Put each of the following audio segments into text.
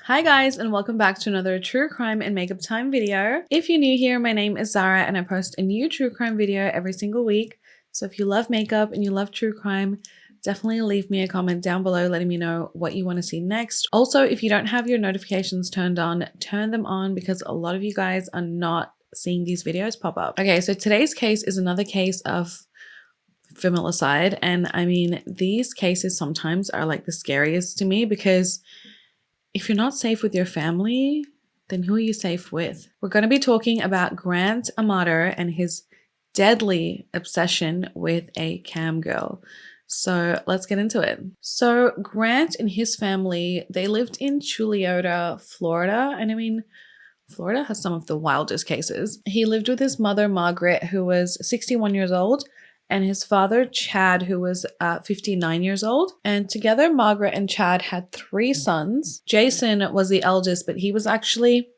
Hi guys, and welcome back to another true crime and makeup time video. If you're new here, my name is Zara and I post a new true crime video every single week. So if you love makeup and you love true crime, definitely leave me a comment down below letting me know what you want to see next. Also, if you don't have your notifications turned on, turn them on because a lot of you guys are not seeing these videos pop up. Okay, so today's case is another case of familicide, and I mean, these cases sometimes are like the scariest to me because if you're not safe with your family, then who are you safe with? We're going to be talking about Grant Amato and his deadly obsession with a cam girl. So let's get into it. So Grant and his family, they lived in Chuliotta, Florida. And I mean, Florida has some of the wildest cases. He lived with his mother, Margaret, who was 61 years old, and his father, Chad, who was 59 years old. And together, Margaret and Chad had 3 sons. Jason was the eldest, but he was actually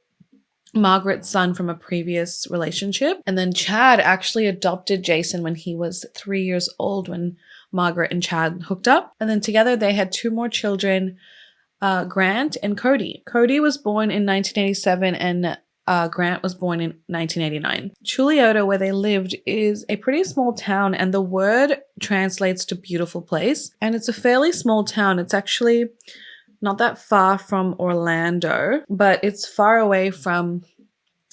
Margaret's son from a previous relationship. And then Chad actually adopted Jason when he was 3 years old when Margaret and Chad hooked up. And then together they had 2 more children, Grant and Cody. Cody was born in 1987 and Grant was born in 1989. Chuliotta, where they lived, is a pretty small town, and the word translates to beautiful place. And it's a fairly small town. It's actually not that far from Orlando, but it's far away from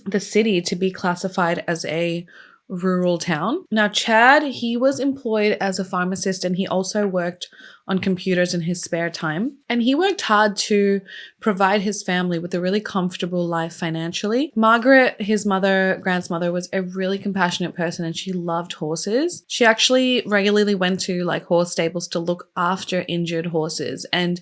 the city to be classified as a rural town. Now, Chad, he was employed as a pharmacist and he also worked on computers in his spare time. And he worked hard to provide his family with a really comfortable life financially. Margaret, his mother, Grant's mother, was a really compassionate person and she loved horses. She actually regularly went to like horse stables to look after injured horses. And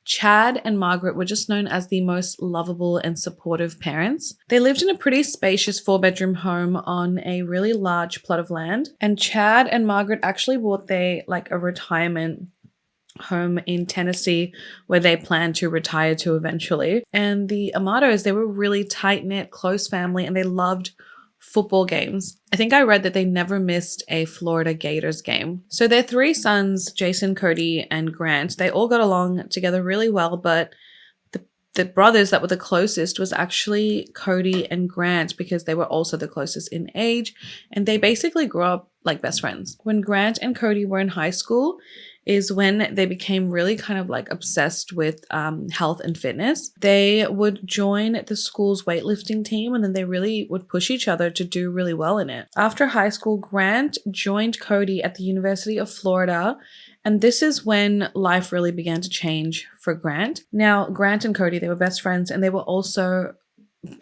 Chad and Margaret were just known as the most lovable and supportive parents. They lived in a pretty spacious 4-bedroom home on a really large plot of land. And Chad and Margaret actually bought a retirement home in Tennessee where they planned to retire to eventually. And the Amatos, they were really tight-knit, close family, and they loved football games. I think I read that they never missed a Florida Gators game. So their 3 sons, Jason, Cody, and Grant, they all got along together really well, but the brothers that were the closest was actually Cody and Grant because they were also the closest in age, and they basically grew up like best friends. When Grant and Cody were in high school is when they became really kind of like obsessed with health and fitness. They would join the school's weightlifting team and then they really would push each other to do really well in it. After high school, Grant joined Cody at the University of Florida, and this is when life really began to change for Grant. Now, Grant and Cody, they were best friends and they were also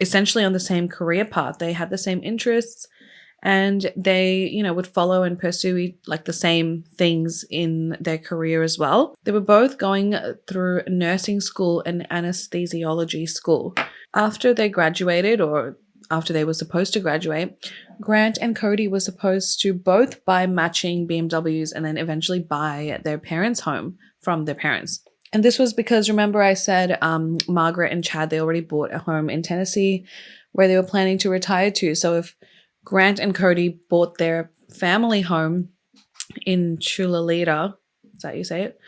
essentially on the same career path. They had the same interests and they, would follow and pursue like the same things in their career as well. They were both going through nursing school and anesthesiology school. After they graduated, or after they were supposed to graduate, Grant and Cody were supposed to both buy matching BMWs and then eventually buy their parents' home from their parents. And this was because, remember I said Margaret and Chad, they already bought a home in Tennessee where they were planning to retire to. So if Grant and Cody bought their family home in Chuliotta, is that how you say it?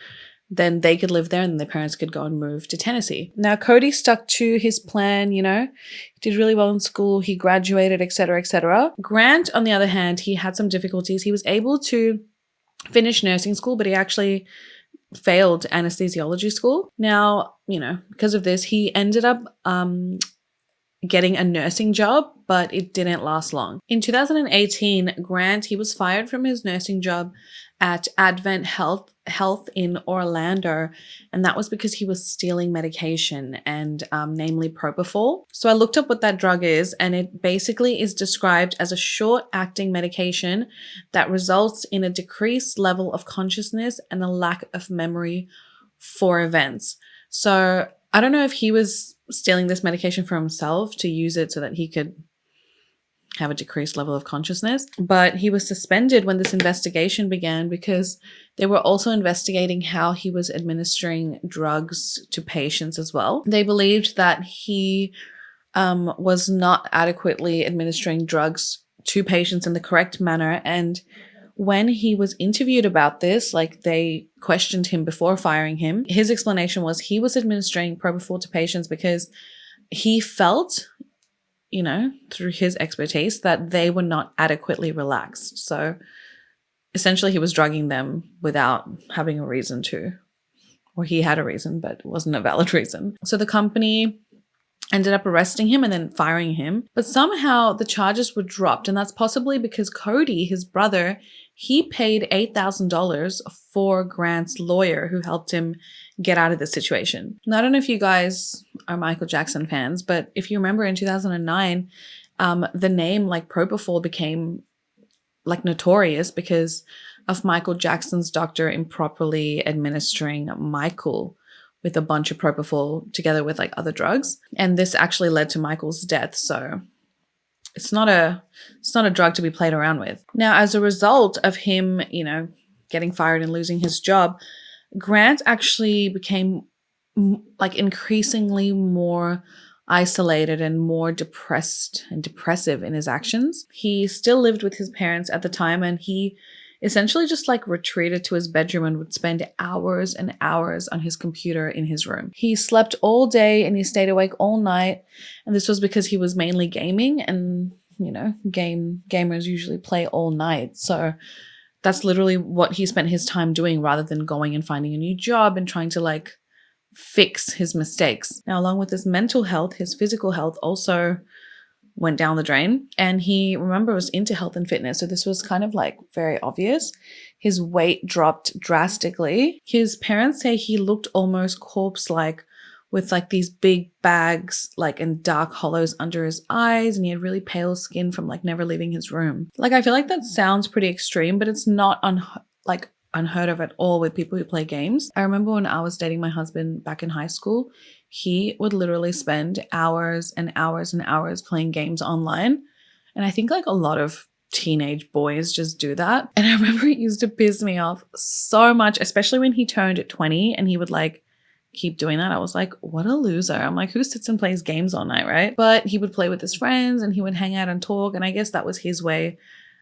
Then they could live there and their parents could go and move to Tennessee. Now, Cody stuck to his plan, he did really well in school, he graduated, etc., etc. Grant, on the other hand, he had some difficulties. He was able to finish nursing school, but he actually failed anesthesiology school. Now, because of this, he ended up getting a nursing job, but it didn't last long. In 2018, Grant, he was fired from his nursing job at Advent Health in Orlando, and that was because he was stealing medication, and namely propofol. So I looked up what that drug is, and it basically is described as a short-acting medication that results in a decreased level of consciousness and a lack of memory for events. So I don't know if he was stealing this medication for himself to use it so that he could have a decreased level of consciousness, but he was suspended when this investigation began because they were also investigating how he was administering drugs to patients as well. They believed that he was not adequately administering drugs to patients in the correct manner, and when he was interviewed about this, like they questioned him before firing him, his explanation was he was administering propofol to patients because he felt, you know, through his expertise that they were not adequately relaxed. So essentially he was drugging them without having a reason to, or he had a reason, but it wasn't a valid reason. So the company ended up arresting him and then firing him. But somehow the charges were dropped, and that's possibly because Cody, his brother, he paid $8,000 for Grant's lawyer who helped him get out of the situation. Now, I don't know if you guys are Michael Jackson fans, but if you remember in 2009, the name like propofol became like notorious because of Michael Jackson's doctor improperly administering Michael with a bunch of propofol together with like other drugs. And this actually led to Michael's death. So it's not a drug to be played around with. Now, as a result of him, you know, getting fired and losing his job, Grant actually became like increasingly more isolated and more depressed and depressive in his actions. He still lived with his parents at the time, and he essentially just like retreated to his bedroom and would spend hours and hours on his computer in his room. He slept all day and he stayed awake all night. And this was because he was mainly gaming, and, you know, gamers usually play all night. So that's literally what he spent his time doing rather than going and finding a new job and trying to like fix his mistakes. Now, along with his mental health, his physical health also went down the drain. And he, remember, was into health and fitness. So this was kind of like very obvious. His weight dropped drastically. His parents say he looked almost corpse-like with like these big bags like and dark hollows under his eyes. And he had really pale skin from like never leaving his room. Like, I feel like that sounds pretty extreme, but it's not unheard of at all with people who play games. I remember when I was dating my husband back in high school, he would literally spend hours and hours and hours playing games online. And I think like a lot of teenage boys just do that. And I remember it used to piss me off so much, especially when he turned 20 and he would like keep doing that. I was like, what a loser. I'm like, who sits and plays games all night, right? But he would play with his friends and he would hang out and talk. And I guess that was his way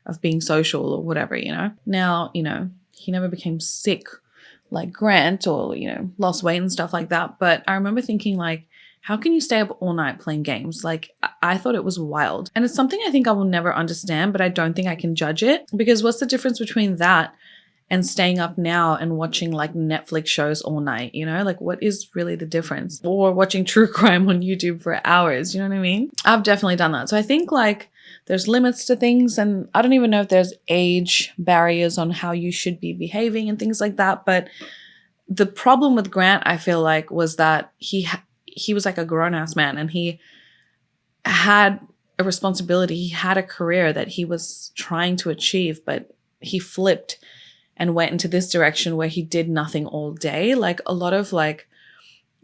of being social or whatever, you know. Now, you know, he never became sick like Grant or, you know, lost weight and stuff like that. But I remember thinking like, how can you stay up all night playing games? Like, I thought it was wild. And it's something I think I will never understand, but I don't think I can judge it, because what's the difference between that and staying up now and watching like Netflix shows all night, you know? Like, what is really the difference? Or watching true crime on YouTube for hours, you know what I mean? I've definitely done that. So I think like there's limits to things, and I don't even know if there's age barriers on how you should be behaving and things like that. But the problem with Grant, I feel like, was that he was like a grown-ass man, and he had a responsibility. He had a career that he was trying to achieve, but he flipped and went into this direction where he did nothing all day. Like a lot of like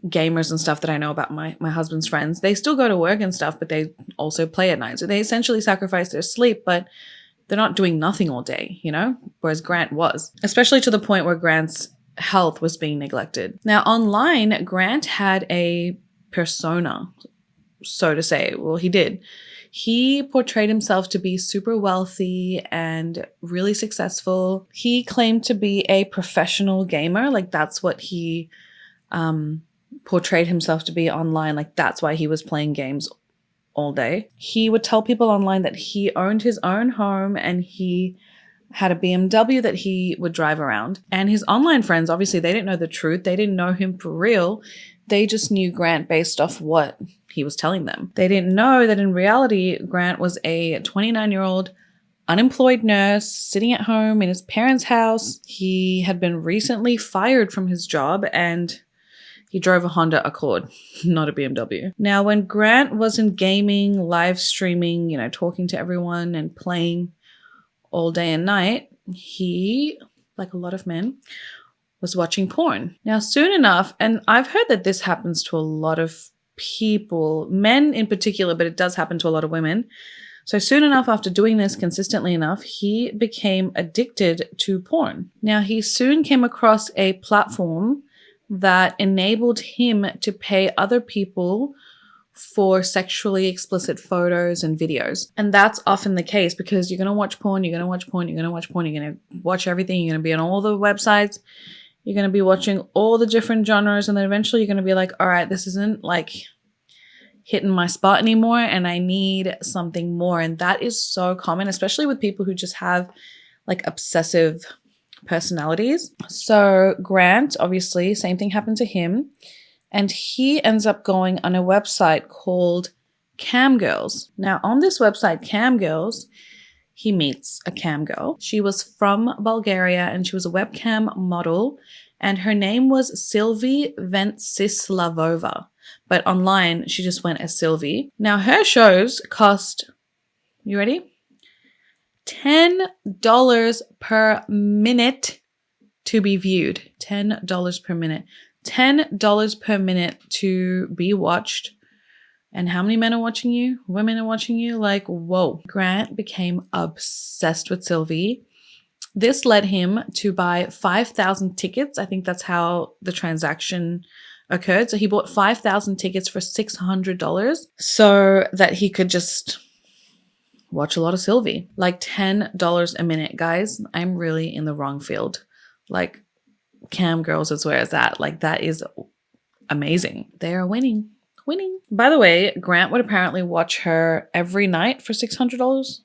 gamers and stuff that I know about my husband's friends, they still go to work and stuff, but they also play at night. So they essentially sacrifice their sleep, but they're not doing nothing all day, you know? Whereas Grant was, especially to the point where Grant's health was being neglected. Now online, Grant had a persona, so to say. Well, he did. He portrayed himself to be super wealthy and really successful. He claimed to be a professional gamer. Like, that's what he portrayed himself to be online. Like, that's why he was playing games all day. He would tell people online that he owned his own home and he had a BMW that he would drive around. And his online friends, obviously, they didn't know the truth. They didn't know him for real. They just knew Grant based off what he was telling them. They didn't know that in reality, Grant was a 29-year-old unemployed nurse sitting at home in his parents' house. He had been recently fired from his job and he drove a Honda Accord, not a BMW. Now, when Grant wasn't gaming, live streaming, you know, talking to everyone and playing all day and night, he, like a lot of men, was watching porn. Now, soon enough, and I've heard that this happens to a lot of people, men in particular, but it does happen to a lot of women. So soon enough, after doing this consistently enough, he became addicted to porn. Now, he soon came across a platform that enabled him to pay other people for sexually explicit photos and videos. And that's often the case because you're going to watch porn, you're going to watch porn, you're going to watch porn, you're going to watch everything, you're going to be on all the websites, you're going to be watching all the different genres, and then eventually you're going to be like, all right, this isn't like hitting my spot anymore and I need something more. And that is so common, especially with people who just have like obsessive personalities. So Grant, obviously, same thing happened to him. And he ends up going on a website called Camgirls. Now, on this website, Camgirls, he meets a cam girl. She was from Bulgaria and she was a webcam model. And her name was Sylvie Ventsislavova. But online, she just went as Sylvie. Now, her shows cost, you ready? $10 per minute to be viewed. $10 per minute. $10 per minute to be watched. And how many men are watching you? Women are watching you? Like, whoa. Grant became obsessed with Sylvie. This led him to buy 5,000 tickets. I think that's how the transaction occurred. So he bought 5,000 tickets for $600 so that he could just watch a lot of Sylvie. Like $10 a minute, guys. I'm really in the wrong field. Like, cam girls is where it's at. Like, that is amazing. They are winning. By the way, Grant would apparently watch her every night for $600.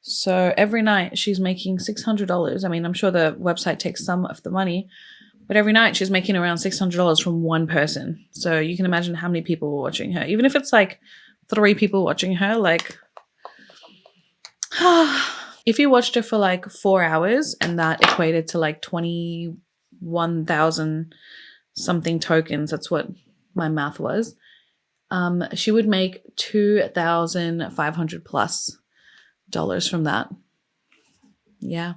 So every night she's making $600. I mean, I'm sure the website takes some of the money, but every night she's making around $600 from one person. So you can imagine how many people were watching her. Even if it's like 3 people watching her, like, if you watched her for like 4 hours and that equated to like 21,000 something tokens, that's what my math was, she would make $2,500 plus from that. Yeah.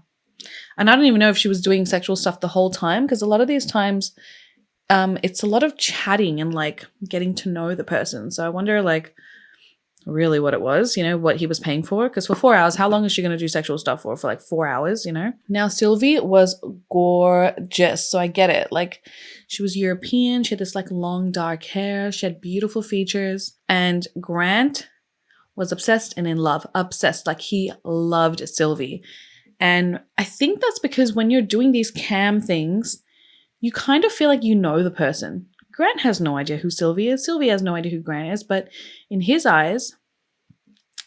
And I don't even know if she was doing sexual stuff the whole time, because a lot of these times it's a lot of chatting and like getting to know the person. So I wonder like really what it was, you know, what he was paying for. Because for 4 hours, how long is she going to do sexual stuff for like 4 hours, you know? Now, Sylvie was gorgeous. So I get it. Like, she was European. She had this like long dark hair. She had beautiful features. And Grant was obsessed and in love. Obsessed. Like, he loved Sylvie. And I think that's because when you're doing these cam things, you kind of feel like you know the person. Grant has no idea who Sylvie is. Sylvie has no idea who Grant is. But in his eyes,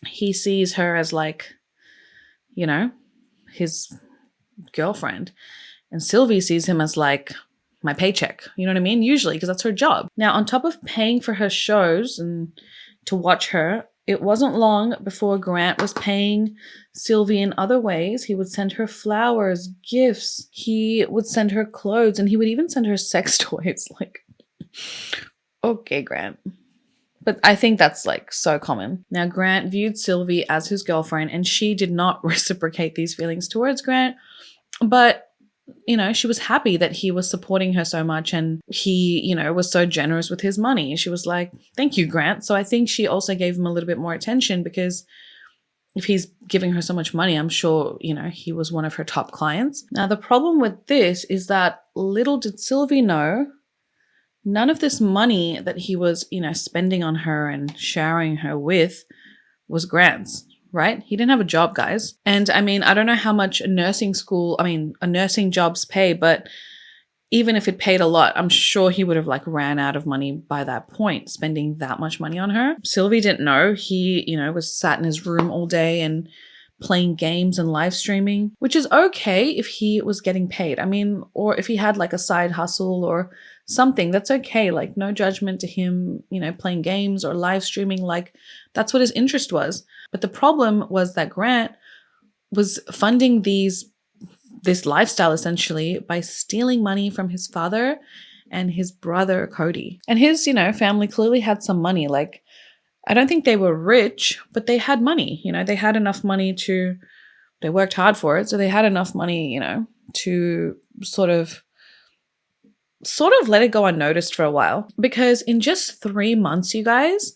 he sees her as like, you know, his girlfriend. And Sylvie sees him as like my paycheck. You know what I mean? Usually, because that's her job. Now, on top of paying for her shows and to watch her, it wasn't long before Grant was paying Sylvie in other ways. He would send her flowers, gifts. He would send her clothes, and he would even send her sex toys. Like, okay, Grant. But I think that's like so common. Now, Grant viewed Sylvie as his girlfriend, and she did not reciprocate these feelings towards Grant. But, you know, she was happy that he was supporting her so much, and he, you know, was so generous with his money. She was like, thank you, Grant. So I think she also gave him a little bit more attention, because if he's giving her so much money, I'm sure, you know, he was one of her top clients. Now, the problem with this is that little did Sylvie know, none of this money that he was, you know, spending on her and showering her with was Grant's, right? He didn't have a job, guys. And I mean, I don't know how much a nursing jobs pay, but even if it paid a lot, I'm sure he would have like ran out of money by that point, spending that much money on her. Sylvie didn't know. He, you know, was sat in his room all day and playing games and live streaming, which is okay if he was getting paid. I mean, or if he had like a side hustle or something, that's okay. Like, no judgment to him, you know, playing games or live streaming. Like, that's what his interest was. But the problem was that Grant was funding this lifestyle essentially by stealing money from his father and his brother Cody. And his, you know, family clearly had some money. Like, I don't think they were rich, but they had money. You know, they had enough money they worked hard for it. So they had enough money, you know, to sort of let it go unnoticed for a while. Because in just 3 months, you guys,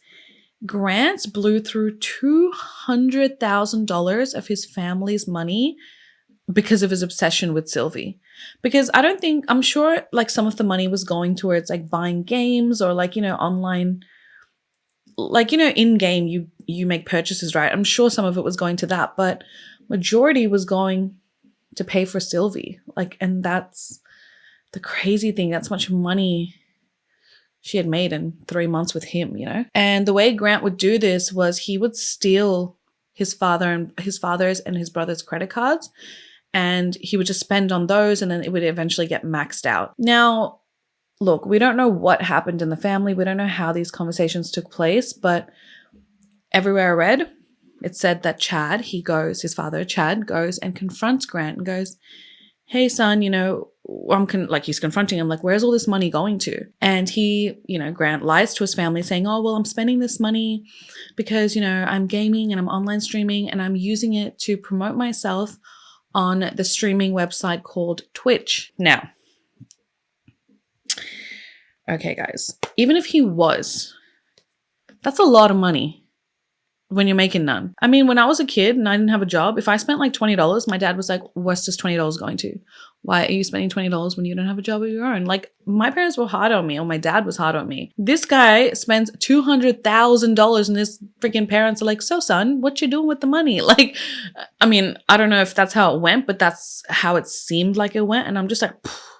Grant blew through $200,000 of his family's money because of his obsession with Sylvie. Because I'm sure like some of the money was going towards like buying games or like, you know, online like, you know, in game you make purchases, right? I'm sure some of it was going to that, but majority was going to pay for Sylvie. Like, and that's the crazy thing. That's much money she had made in 3 months with him, you know? And the way Grant would do this was he would steal his father's and his brother's credit cards, and he would just spend on those, and then it would eventually get maxed out. Now, look, we don't know what happened in the family. We don't know how these conversations took place, but everywhere I read, it said that his father, Chad, goes and confronts Grant and goes, hey, son, you know, he's confronting him, like, where's all this money going to? And he, you know, Grant lies to his family saying, oh, well, I'm spending this money because, you know, I'm gaming and I'm online streaming and I'm using it to promote myself on the streaming website called Twitch. Now, okay, guys, even if he was, that's a lot of money when you're making none. I mean, when I was a kid and I didn't have a job, if I spent like $20, my dad was like, what's this $20 going to? Why are you spending $20 when you don't have a job of your own? Like, my parents were hard on me, or my dad was hard on me. This guy spends $200,000 and his freaking parents are like, so son, what you doing with the money? Like, I mean, I don't know if that's how it went, but that's how it seemed like it went. And I'm just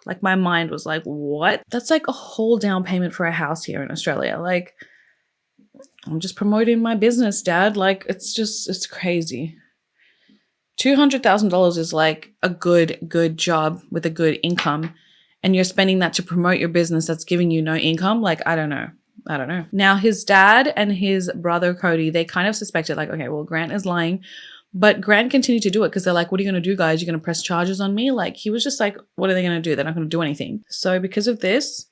like my mind was like, what? That's like a whole down payment for a house here in Australia. Like, I'm just promoting my business, Dad. Like, it's crazy. $200,000 is like a good job with a good income, and you're spending that to promote your business that's giving you no income. Like, I don't know. Now, his dad and his brother, Cody, they kind of suspected, like, okay, well, Grant is lying, but Grant continued to do it because they're like, what are you going to do, guys? You're going to press charges on me? Like, he was just like, what are they going to do? They're not going to do anything. So because of this,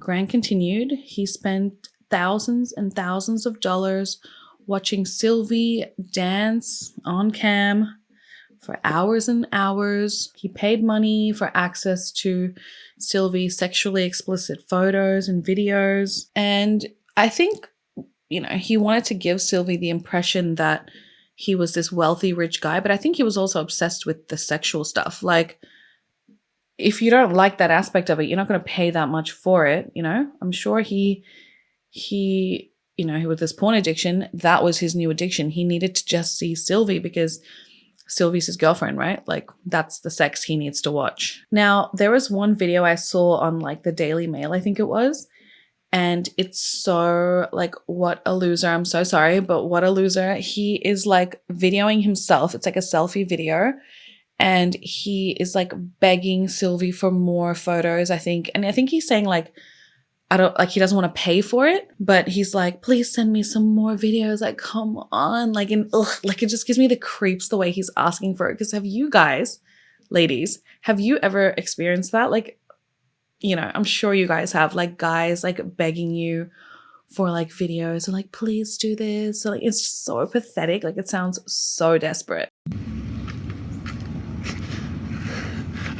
Grant continued. He spent thousands and thousands of dollars watching Sylvie dance on cam for hours and hours. He paid money for access to Sylvie's sexually explicit photos and videos. And I think, you know, he wanted to give Sylvie the impression that he was this wealthy, rich guy, but I think he was also obsessed with the sexual stuff. Like, if you don't like that aspect of it, you're not going to pay that much for it, you know? I'm sure he, you know, with this porn addiction, that was his new addiction. He needed to just see Sylvie because Sylvie's his girlfriend, right? Like, that's the sex he needs to watch. Now, there was one video I saw on like the Daily Mail, I think it was, and it's so like, what a loser. I'm so sorry, but what a loser. He is like videoing himself. It's like a selfie video, and he is like begging Sylvie for more photos, I think. And I think he's saying like, he doesn't want to pay for it, but he's like, please send me some more videos. Like, come on. Like, and like, it just gives me the creeps the way he's asking for it. Because have you guys, ladies, have you ever experienced that? Like, you know, I'm sure you guys have, like, guys like begging you for like videos or like, please do this. So like, it's just so pathetic. Like, it sounds so desperate.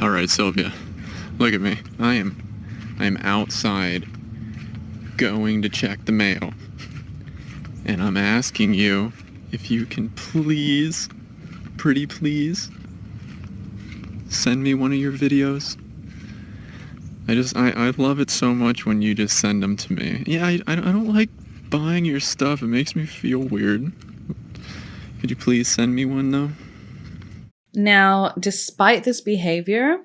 All right, Sylvia, look at me. I am outside going to check the mail, and I'm asking you if you can please, pretty please, send me one of your videos. I love it so much when you just send them to me. Yeah, I don't like buying your stuff. It makes me feel weird. Could you please send me one though? Now, despite this behavior,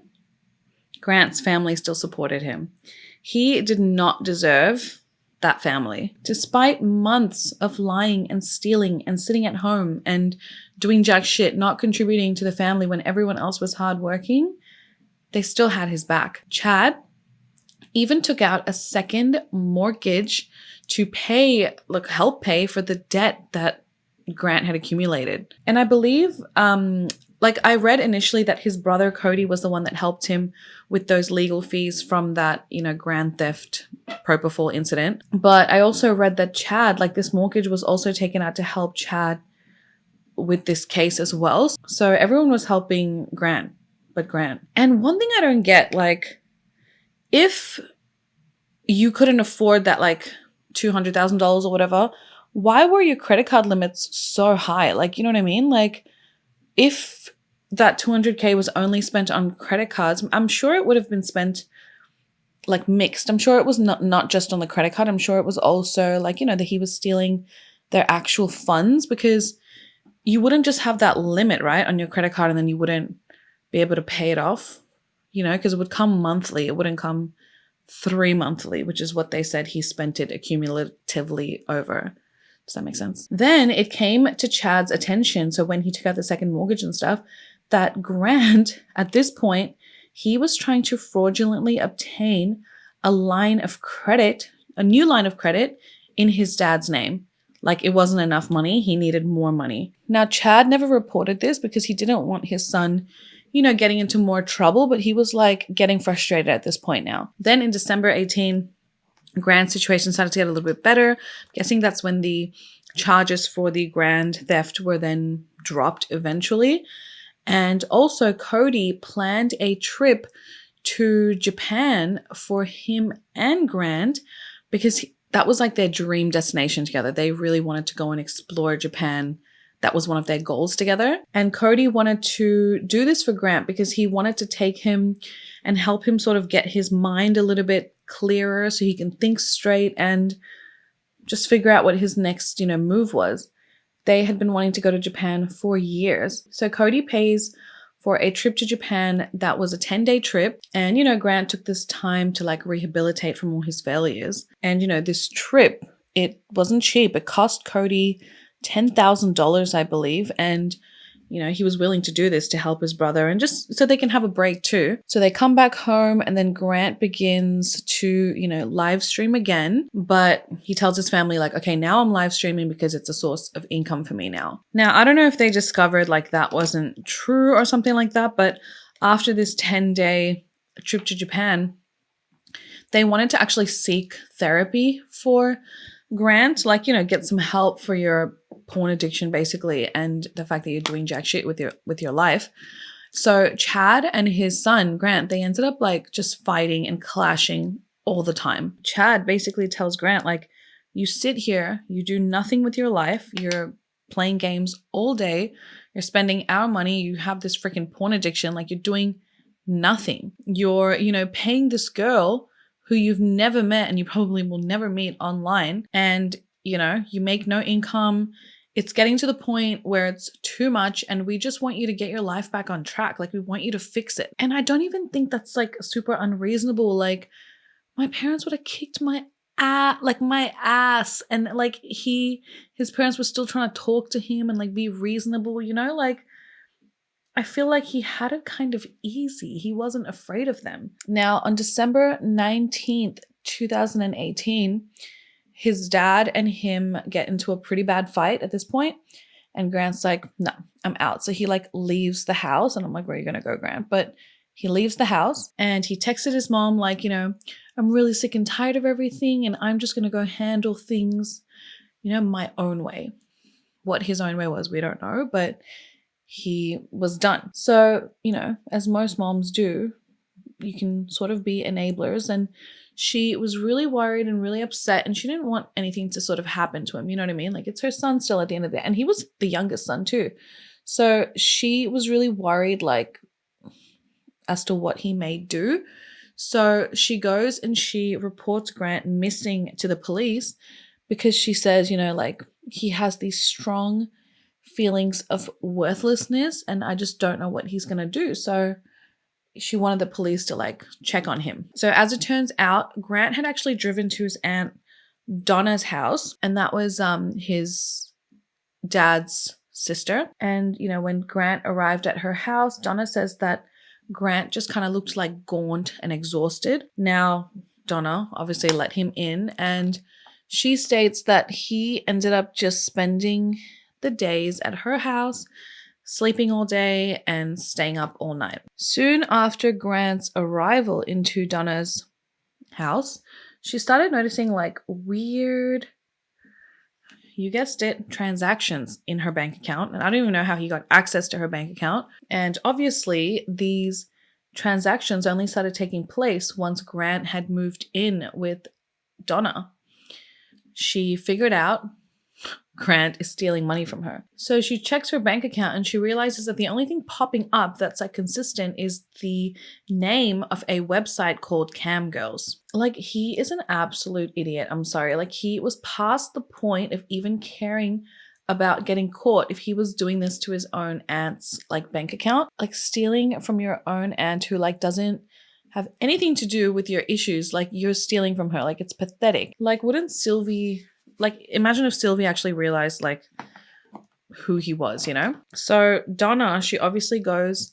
Grant's family still supported him. He did not deserve that family. Despite months of lying and stealing and sitting at home and doing jack shit, not contributing to the family when everyone else was hardworking, they still had his back. Chad even took out a second mortgage to help pay for the debt that Grant had accumulated. And I believe, I read initially that his brother Cody was the one that helped him with those legal fees from that, you know, grand theft propofol incident. But I also read that Chad, like, this mortgage was also taken out to help Chad with this case as well. So everyone was helping Grant, but Grant. And one thing I don't get, like, if you couldn't afford that, like, $200,000 or whatever, why were your credit card limits so high? Like, you know what I mean? Like, if that $200K was only spent on credit cards, I'm sure it would have been spent like mixed. I'm sure it was not just on the credit card. I'm sure it was also like, you know, that he was stealing their actual funds, because you wouldn't just have that limit, right, on your credit card and then you wouldn't be able to pay it off, you know, because it would come monthly. It wouldn't come 3 monthly, which is what they said he spent it accumulatively over. Does that make sense? Then it came to Chad's attention, so when he took out the second mortgage and stuff, that Grant, at this point, he was trying to fraudulently obtain a line of credit, a new line of credit in his dad's name. Like, it wasn't enough money. He needed more money. Now, Chad never reported this because he didn't want his son, you know, getting into more trouble, but he was like getting frustrated at this point now. Then in December 18, Grant's situation started to get a little bit better. I'm guessing that's when the charges for the grand theft were then dropped eventually. And also Cody planned a trip to Japan for him and Grant because that was like their dream destination together. They really wanted to go and explore Japan. That was one of their goals together. And Cody wanted to do this for Grant because he wanted to take him and help him sort of get his mind a little bit clearer so he can think straight and just figure out what his next, you know, move was. They had been wanting to go to Japan for years. So Cody pays for a trip to Japan that was a 10-day trip. And, you know, Grant took this time to like rehabilitate from all his failures. And, you know, this trip, it wasn't cheap. It cost Cody $10,000, I believe. And, you know, he was willing to do this to help his brother and just so they can have a break too. So they come back home and then Grant begins to, you know, live stream again. But he tells his family like, okay, now I'm live streaming because it's a source of income for me now. Now, I don't know if they discovered like that wasn't true or something like that. But after this 10-day trip to Japan, they wanted to actually seek therapy for Grant, like, you know, get some help for your porn addiction basically and the fact that you're doing jack shit with your life. So Chad and his son Grant, they ended up like just fighting and clashing all the time. Chad basically tells Grant like, you sit here, you do nothing with your life, you're playing games all day, you're spending our money, you have this freaking porn addiction, like you're doing nothing. You're, you know, paying this girl who you've never met and you probably will never meet online, and you know, you make no income. It's getting to the point where it's too much and we just want you to get your life back on track. Like, we want you to fix it. And I don't even think that's like super unreasonable. Like, my parents would have kicked my ass, and like his parents were still trying to talk to him and like be reasonable, you know? Like, I feel like he had it kind of easy. He wasn't afraid of them. Now, on December 19th, 2018, his dad and him get into a pretty bad fight at this point. And Grant's like, no, I'm out. So he like leaves the house. And I'm like, where are you going to go, Grant? But he leaves the house and he texted his mom like, you know, I'm really sick and tired of everything and I'm just going to go handle things, you know, my own way. What his own way was, we don't know, but he was done. So, you know, as most moms do, you can sort of be enablers, and she was really worried and really upset, and she didn't want anything to sort of happen to him. You know what I mean? Like, it's her son still at the end of the day, and he was the youngest son too. So she was really worried, like, as to what he may do. So she goes and she reports Grant missing to the police because she says, you know, like, he has these strong feelings of worthlessness and I just don't know what he's going to do. So she wanted the police to like check on him. So as it turns out, Grant had actually driven to his aunt Donna's house, and that was his dad's sister. And, you know, when Grant arrived at her house, Donna says that Grant just kind of looked like gaunt and exhausted. Now, Donna obviously let him in, and she states that he ended up just spending the days at her house, sleeping all day and staying up all night. Soon after Grant's arrival into Donna's house, she started noticing like weird, you guessed it, transactions in her bank account. And I don't even know how he got access to her bank account. And obviously these transactions only started taking place once Grant had moved in with Donna. She figured out Grant is stealing money from her. So she checks her bank account and she realizes that the only thing popping up that's like consistent is the name of a website called Cam Girls. Like, he is an absolute idiot. I'm sorry. Like, he was past the point of even caring about getting caught if he was doing this to his own aunt's like bank account. Like, stealing from your own aunt who like doesn't have anything to do with your issues. Like, you're stealing from her. Like, it's pathetic. Like, wouldn't Sylvie, like, imagine if Sylvie actually realized like who he was, you know? So Donna, she obviously goes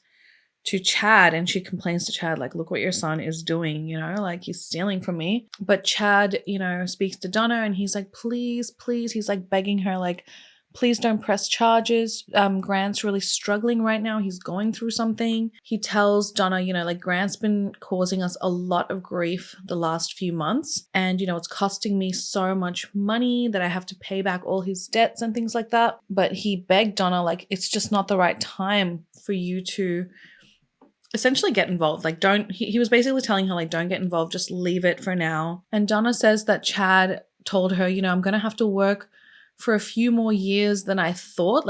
to Chad and she complains to Chad, like, look what your son is doing, you know, like, he's stealing from me. But Chad, you know, speaks to Donna and he's like, please, please, he's like begging her, like, please don't press charges. Grant's really struggling right now. He's going through something. He tells Donna, you know, like, Grant's been causing us a lot of grief the last few months. And, you know, it's costing me so much money that I have to pay back all his debts and things like that. But he begged Donna, like, it's just not the right time for you to essentially get involved. Like, he was basically telling her, like, don't get involved. Just leave it for now. And Donna says that Chad told her, you know, I'm going to have to work for a few more years than I thought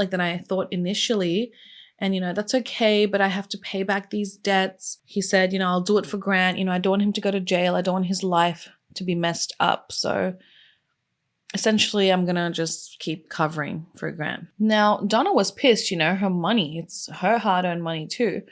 initially. And, you know, that's okay, but I have to pay back these debts. He said, you know, I'll do it for Grant. You know, I don't want him to go to jail. I don't want his life to be messed up. So essentially, I'm going to just keep covering for Grant. Now, Donna was pissed, you know, her money, it's her hard-earned money too.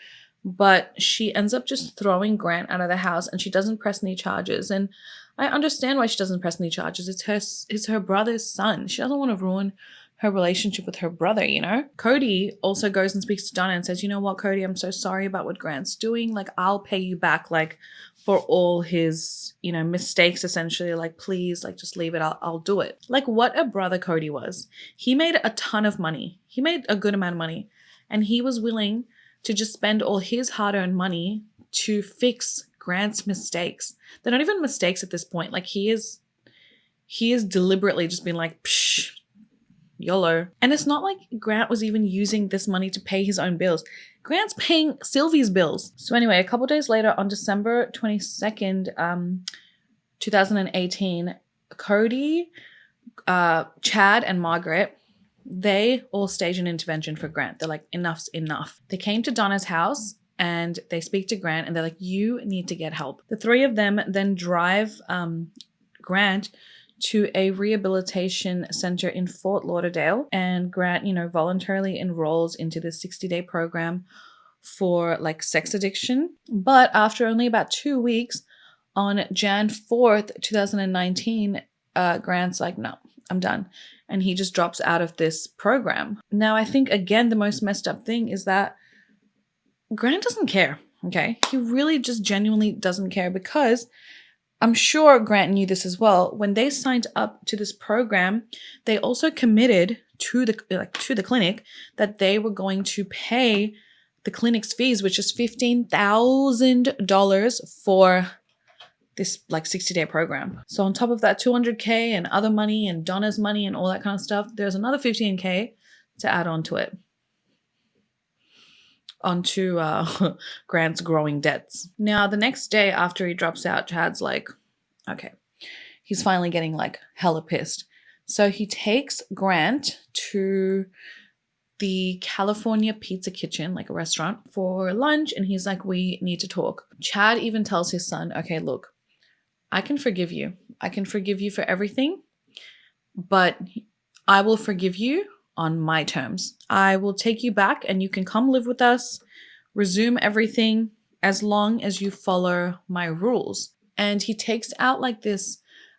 But she ends up just throwing Grant out of the house and she doesn't press any charges. And I understand why she doesn't press any charges. It's her brother's son. She doesn't want to ruin her relationship with her brother, you know? Cody also goes and speaks to Donna and says, you know what, Cody, I'm so sorry about what Grant's doing. Like, I'll pay you back, like, for all his, you know, mistakes, essentially. Like, please, like, just leave it. I'll do it. Like, what a brother Cody was. He made a ton of money. He made a good amount of money. And he was willing to just spend all his hard-earned money to fix Grant's mistakes. They're not even mistakes at this point. Like, he is deliberately just been like, psh, YOLO. And it's not like Grant was even using this money to pay his own bills. Grant's paying Sylvie's bills. So anyway, a couple days later, on December 22nd, 2018, Cody, Chad, and Margaret, they all stage an intervention for Grant. They're like, enough's enough. They came to Donna's house and they speak to Grant and they're like, you need to get help. The three of them then drive Grant to a rehabilitation center in Fort Lauderdale. And Grant, you know, voluntarily enrolls into this 60-day program for like sex addiction. But after only about 2 weeks, on Jan 4th, 2019, Grant's like, no, I'm done. And he just drops out of this program. Now, I think, again, the most messed up thing is that Grant doesn't care, okay? He really just genuinely doesn't care, because I'm sure Grant knew this as well. When they signed up to this program, they also committed to the clinic that they were going to pay the clinic's fees, which is $15,000 for this like 60-day program. So on top of that $200K and other money and Donna's money and all that kind of stuff, there's another $15K to add on to it. Onto Grant's growing debts. Now, the next day after he drops out, Chad's like, okay, he's finally getting like hella pissed. So he takes Grant to the California Pizza Kitchen, like a restaurant, for lunch. And he's like, we need to talk. Chad even tells his son, okay, look, I can forgive you. I can forgive you for everything, but I will forgive you on my terms. I will take you back and you can come live with us, resume everything, as long as you follow my rules. And he takes out like this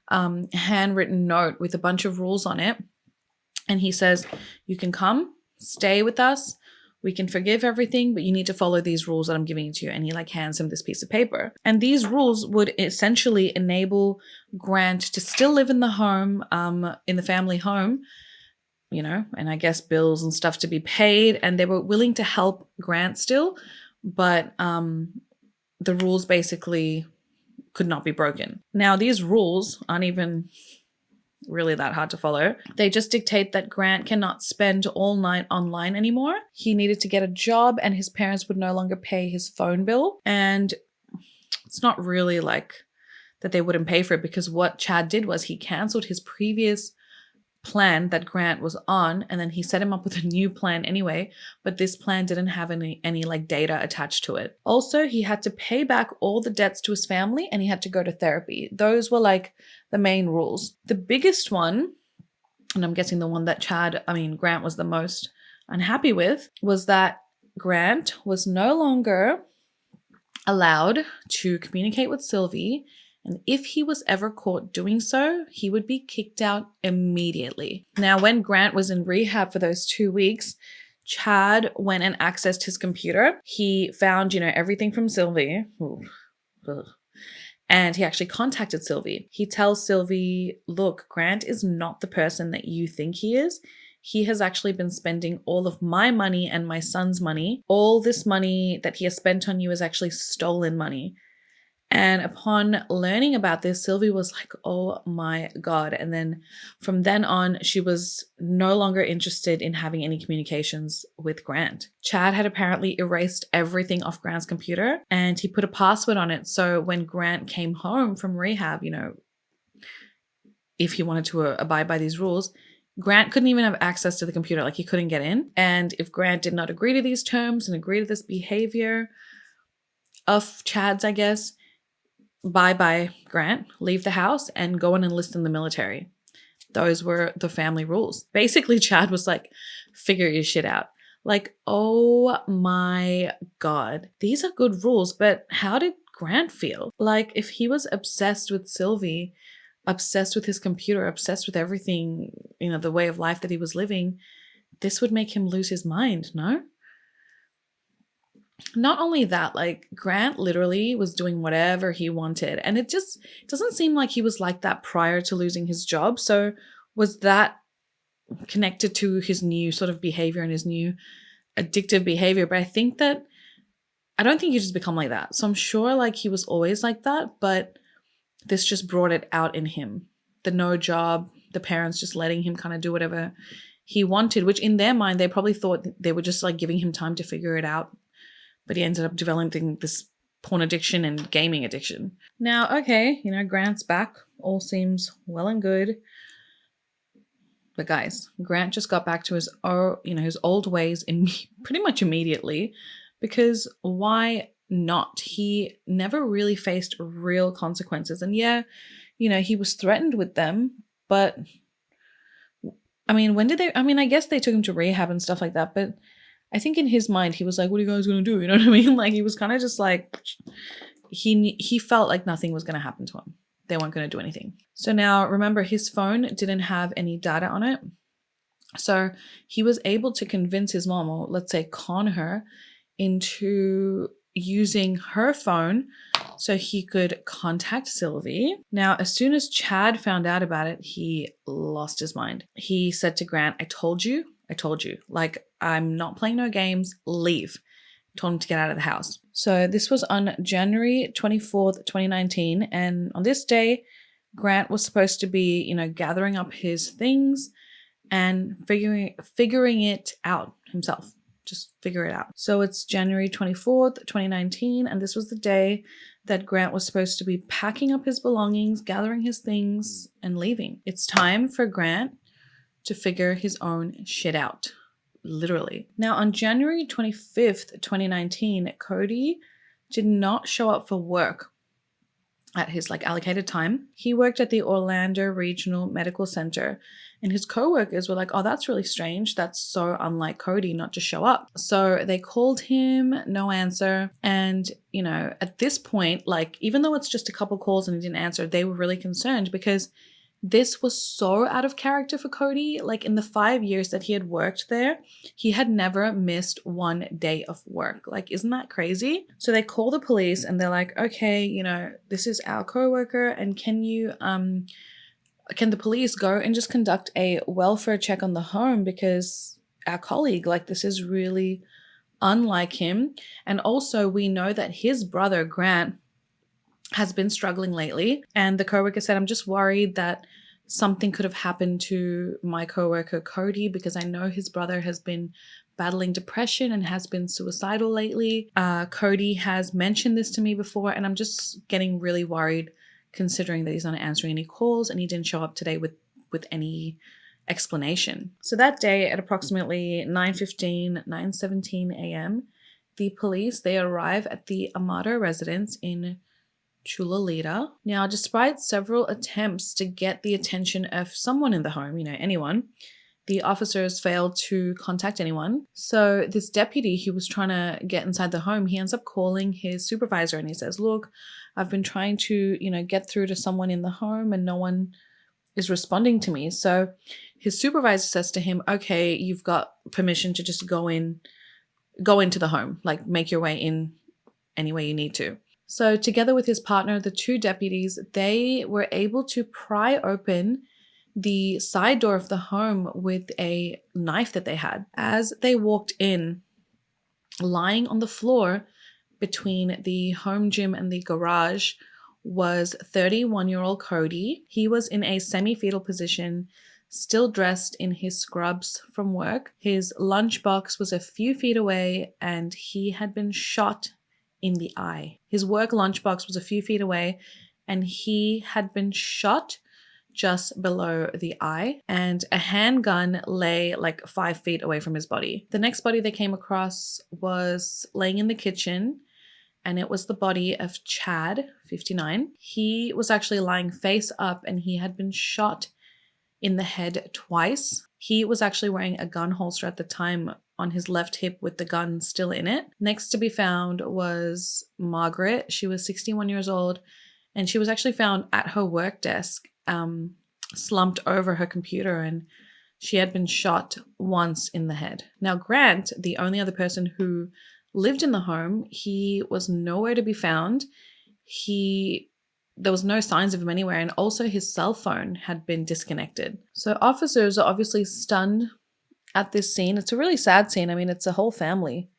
handwritten note with a bunch of rules on it. And he says, you can come, stay with us. We can forgive everything, but you need to follow these rules that I'm giving to you. And he like hands him this piece of paper. And these rules would essentially enable Grant to still live in the home, in the family home, you know, and I guess bills and stuff to be paid. And they were willing to help Grant still, but the rules basically could not be broken. Now, these rules aren't even really that hard to follow. They just dictate that Grant cannot spend all night online anymore. He needed to get a job and his parents would no longer pay his phone bill. And it's not really like that they wouldn't pay for it, because what Chad did was he canceled his previous plan that Grant was on, and then he set him up with a new plan anyway, but this plan didn't have any like data attached to it. Also, he had to pay back all the debts to his family, and he had to go to therapy. Those were like the main rules. The biggest one, and I'm guessing the one that Grant was the most unhappy with, was that Grant was no longer allowed to communicate with Sylvie, and if he was ever caught doing so, he would be kicked out immediately. Now, when Grant was in rehab for those 2 weeks, Chad went and accessed his computer. He found, everything from Sylvie. And he actually contacted Sylvie. He tells Sylvie, look, Grant is not the person that you think he is. He has actually been spending all of my money and my son's money. All this money that he has spent on you is actually stolen money. And upon learning about this, Sylvie was like, oh my God. And then from then on, she was no longer interested in having any communications with Grant. Chad had apparently erased everything off Grant's computer, and he put a password on it. So when Grant came home from rehab, if he wanted to abide by these rules, Grant couldn't even have access to the computer. Like, he couldn't get in. And if Grant did not agree to these terms and agree to this behavior of Chad's, I guess, bye-bye, Grant, leave the house and go and enlist in the military. Those were the family rules. Basically, Chad was like, figure your shit out. Like, oh my God, these are good rules, but how did Grant feel? Like, if he was obsessed with Sylvie, obsessed with his computer, obsessed with everything, the way of life that he was living, this would make him lose his mind, no? Not only that, like, Grant literally was doing whatever he wanted. And it just doesn't seem like he was like that prior to losing his job. So was that connected to his new sort of behavior and his new addictive behavior? But I don't think you just become like that. So I'm sure like he was always like that, but this just brought it out in him. The no job, the parents just letting him kind of do whatever he wanted, which in their mind, they probably thought they were just like giving him time to figure it out. But he ended up developing this porn addiction and gaming addiction. Now, okay, Grant's back. All seems well and good. But guys, Grant just got back to his old ways pretty much immediately, because why not? He never really faced real consequences. And yeah, he was threatened with them, but when did they, I guess they took him to rehab and stuff like that, but I think in his mind, he was like, what are you guys going to do? You know what I mean? Like, he was kind of just like, he felt like nothing was going to happen to him. They weren't going to do anything. So now, remember, his phone didn't have any data on it. So he was able to convince his mom, or let's say con her, into using her phone so he could contact Sylvie. Now, as soon as Chad found out about it, he lost his mind. He said to Grant, I told you. Like, I'm not playing no games. Leave. Told him to get out of the house. So this was on January 24th, 2019. And on this day, Grant was supposed to be, gathering up his things and figuring it out himself. Just figure it out. So it's January 24th, 2019. And this was the day that Grant was supposed to be packing up his belongings, gathering his things, and leaving. It's time for Grant to figure his own shit out. Literally. Now, on January 25th, 2019, Cody did not show up for work at his allocated time. He worked at the Orlando Regional Medical Center, and his co-workers were like, oh, that's really strange. That's so unlike Cody not to show up. So they called him, no answer. And, at this point, even though it's just a couple calls and he didn't answer, they were really concerned because this was so out of character for Cody. Like, in the 5 years that he had worked there, he had never missed one day of work. Like, isn't that crazy? So they call the police and they're like, okay, this is our coworker, and can the police go and just conduct a welfare check on the home, because our colleague, this is really unlike him. And also we know that his brother, Grant, has been struggling lately. And the coworker said, I'm just worried that something could have happened to my coworker Cody, because I know his brother has been battling depression and has been suicidal lately. Cody has mentioned this to me before, and I'm just getting really worried considering that he's not answering any calls and he didn't show up today with any explanation. So that day at approximately 9:15, 9:17 a.m., the police, they arrive at the Amato residence in Chulalita. Now, despite several attempts to get the attention of someone in the home, anyone, the officers failed to contact anyone. So this deputy who was trying to get inside the home, he ends up calling his supervisor and he says, look, I've been trying to, get through to someone in the home and no one is responding to me. So his supervisor says to him, okay, you've got permission to just go into the home, like make your way in any way you need to. So together with his partner, the two deputies, they were able to pry open the side door of the home with a knife that they had. As they walked in, lying on the floor between the home gym and the garage was 31-year-old Cody. He was in a semi-fetal position, still dressed in his scrubs from work. His lunchbox was a few feet away and he had been shot in the eye. His work lunchbox was a few feet away and he had been shot just below the eye, and a handgun lay like 5 feet away from his body. The next body they came across was laying in the kitchen, and it was the body of Chad, 59. He was actually lying face up and he had been shot in the head twice. He was actually wearing a gun holster at the time on his left hip with the gun still in it. Next to be found was Margaret. She was 61 years old and she was actually found at her work desk, slumped over her computer, and she had been shot once in the head. Now, Grant, the only other person who lived in the home, he was nowhere to be found. There was no signs of him anywhere, and also his cell phone had been disconnected. So officers are obviously stunned at this scene. It's a really sad scene. I mean, it's a whole family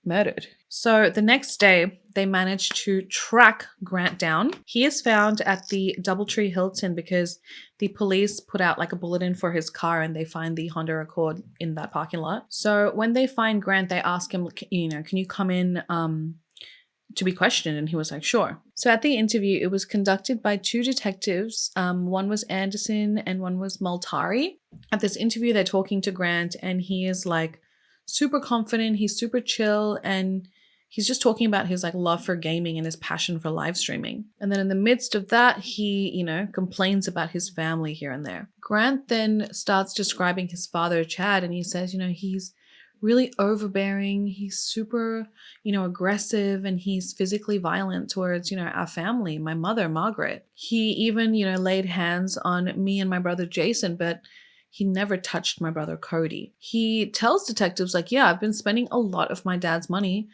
murdered. So the next day, they managed to track Grant down. He is found at the Doubletree Hilton because the police put out like a bulletin for his car and they find the Honda Accord in that parking lot. So when they find Grant, they ask him, can you come in to be questioned? And he was like, sure. So at the interview, it was conducted by two detectives. One was Anderson and one was Multari. At this interview, they're talking to Grant and he is like super confident. He's super chill and he's just talking about his like love for gaming and his passion for live streaming. And then in the midst of that, he, complains about his family here and there. Grant then starts describing his father, Chad, and he says, he's really overbearing. He's super, aggressive, and he's physically violent towards, our family, my mother, Margaret. He even, laid hands on me and my brother, Jason, but he never touched my brother, Cody. He tells detectives like, yeah, I've been spending a lot of my dad's money,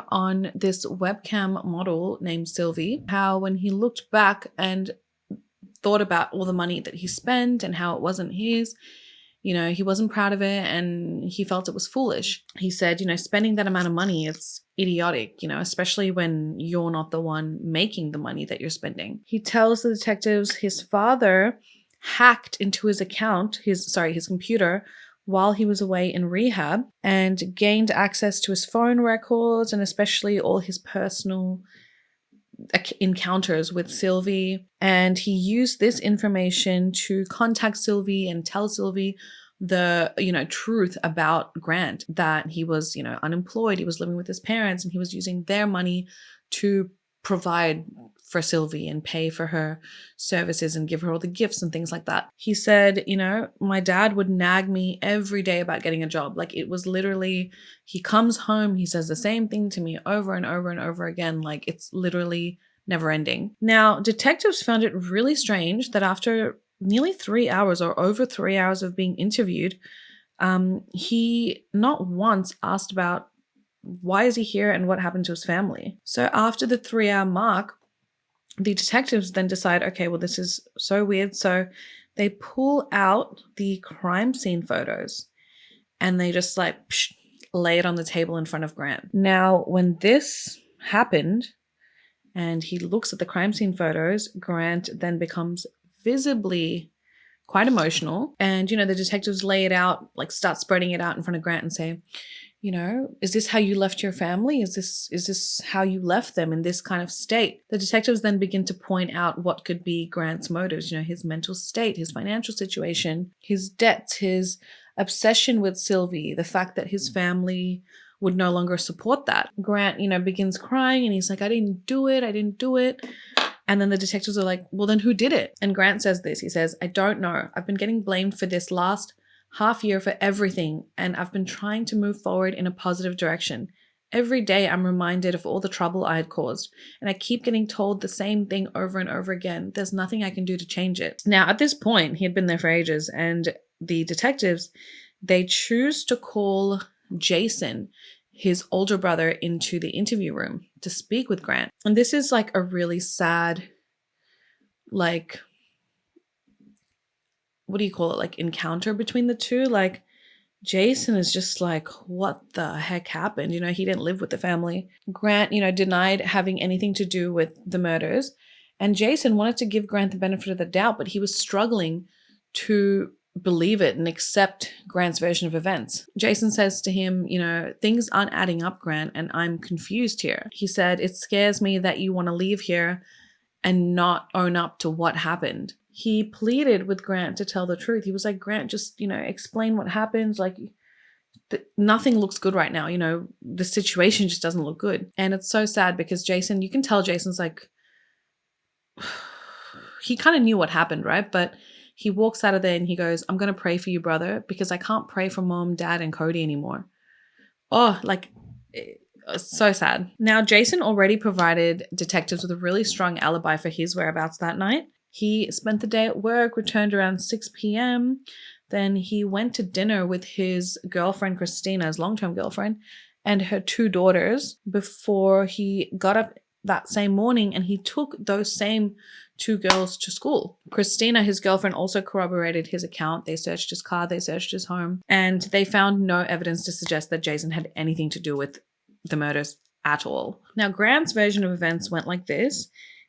on this webcam model named Sylvie. How when he looked back and thought about all the money that he spent and how it wasn't his, he wasn't proud of it and he felt it was foolish. He said, spending that amount of money, it's idiotic, especially when you're not the one making the money that you're spending. He tells the detectives his father hacked into his account, his computer, while he was away in rehab and gained access to his phone records and especially all his personal encounters with Sylvie. And he used this information to contact Sylvie and tell Sylvie the, truth about Grant, that he was, unemployed, he was living with his parents and he was using their money to provide for Sylvie and pay for her services and give her all the gifts and things like that. He said, my dad would nag me every day about getting a job. Like it was literally, he comes home, he says the same thing to me over and over and over again. Like it's literally never ending. Now, detectives found it really strange that after nearly 3 hours or over 3 hours of being interviewed, he not once asked about why is he here and what happened to his family. So after the 3-hour mark, the detectives then decide, okay, well, this is so weird. So they pull out the crime scene photos and they just lay it on the table in front of Grant. Now, when this happened and he looks at the crime scene photos, Grant then becomes visibly quite emotional. And, the detectives lay it out, start spreading it out in front of Grant and say, You know, is this how you left your family? Is this how you left them in this kind of state? The detectives then begin to point out what could be Grant's motives, you know, his mental state, his financial situation, his debts, his obsession with Sylvie, the fact that his family would no longer support that. Grant, you know, begins crying and he's like, I didn't do it. And then the detectives are like, well, then who did it? And Grant says this, he says, I don't know. I've been getting blamed for this last half year for everything, and I've been trying to move forward in a positive direction. Every day I'm reminded of all the trouble I had caused, and I keep getting told the same thing over and over again. There's nothing I can do to change it. Now, at this point, he had been there for ages, and the detectives, they choose to call Jason, his older brother, into the interview room to speak with Grant. And this is like a really sad, like, what do you call it? Like encounter between the two. Like Jason is just like, what the heck happened? You know, he didn't live with the family. Grant, you know, denied having anything to do with the murders. And Jason wanted to give Grant the benefit of the doubt, but he was struggling to believe it and accept Grant's version of events. Jason says to him, you know, things aren't adding up, Grant, and I'm confused here. He said, it scares me that you want to leave here and not own up to what happened. He pleaded with Grant to tell the truth. He was like, Grant, just, you know, explain what happens. Like, nothing looks good right now. You know, the situation just doesn't look good. And it's so sad because Jason, you can tell Jason's like, he kind of knew what happened, right? But he walks out of there and he goes, I'm going to pray for you, brother, because I can't pray for mom, dad, and Cody anymore. Oh, like, so sad. Now, Jason already provided detectives with a really strong alibi for his whereabouts that night. He spent the day at work, returned around 6 p.m. Then he went to dinner with his girlfriend, Christina, his long-term girlfriend, and her 2 daughters before he got up that same morning and he took those same 2 girls to school. Christina, his girlfriend, also corroborated his account. They searched his car, they searched his home, and they found no evidence to suggest that Jason had anything to do with the murders at all. Now, Grant's version of events went like this.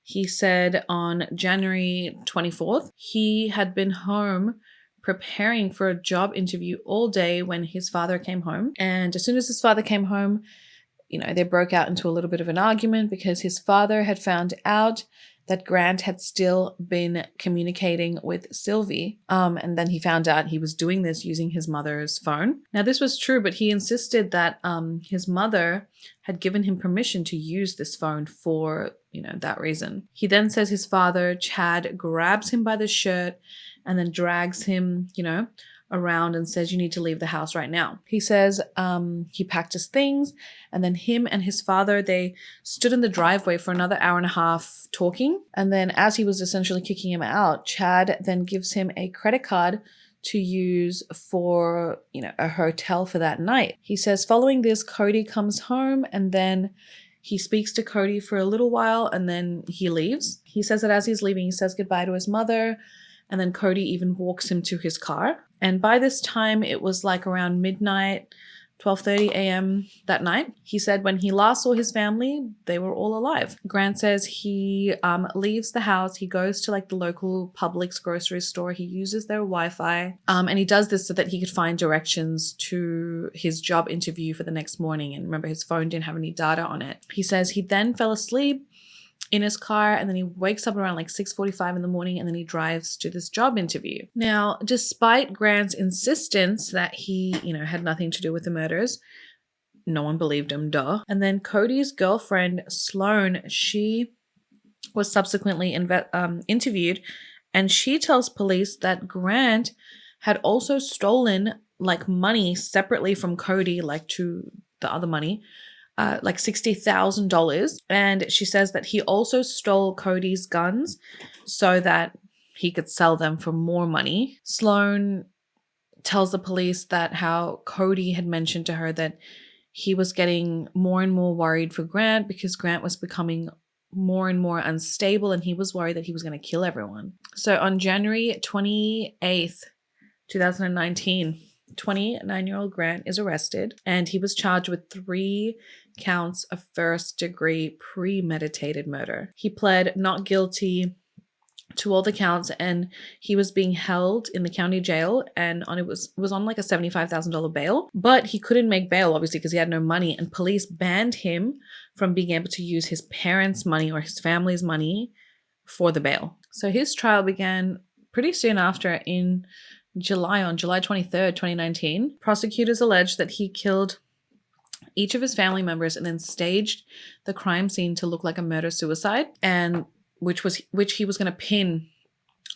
He said on January 24th, he had been home preparing for a job interview all day when his father came home. And as soon as his father came home, you know, they broke out into a little bit of an argument because his father had found out that Grant had still been communicating with Sylvie. And then he found out he was doing this using his mother's phone. Now, this was true, but he insisted that his mother had given him permission to use this phone for, you know, that reason. He then says his father, Chad, grabs him by the shirt and then drags him, you know, around and says, you need to leave the house right now. He says he packed his things, and then him and his father, they stood in the driveway for another hour and a half talking. And then as he was essentially kicking him out, Chad then gives him a credit card to use for, you know, a hotel for that night. He says following this, Cody comes home and then he speaks to Cody for a little while and then he leaves. He says that as he's leaving, he says goodbye to his mother, and then Cody even walks him to his car. And by this time, it was like around midnight, 12:30 a.m. that night. He said when he last saw his family, they were all alive. Grant says he leaves the house. He goes to like the local Publix grocery store. He uses their Wi-Fi. And he does this so that he could find directions to his job interview for the next morning. And remember, his phone didn't have any data on it. He says he then fell asleep in his car, and then he wakes up around like 6:45 in the morning, and then he drives to this job interview. Now, despite Grant's insistence that he, you know, had nothing to do with the murders, no one believed him, duh. And then Cody's girlfriend, Sloane, she was subsequently interviewed, and she tells police that Grant had also stolen like money separately from Cody, like to the other money, like $60,000. And she says that he also stole Cody's guns so that he could sell them for more money. Sloane tells the police that how Cody had mentioned to her that he was getting more and more worried for Grant because Grant was becoming more and more unstable and he was worried that he was going to kill everyone. So on January 28th, 2019, 29-year-old Grant is arrested and he was charged with 3 counts of first-degree premeditated murder. He pled not guilty to all the counts, and he was being held in the county jail, and it was on like a $75,000 bail, but he couldn't make bail obviously because he had no money, and police banned him from being able to use his parents' money or his family's money for the bail. So his trial began pretty soon after on July 23rd, 2019. Prosecutors alleged that he killed each of his family members and then staged the crime scene to look like a murder-suicide, and which he was going to pin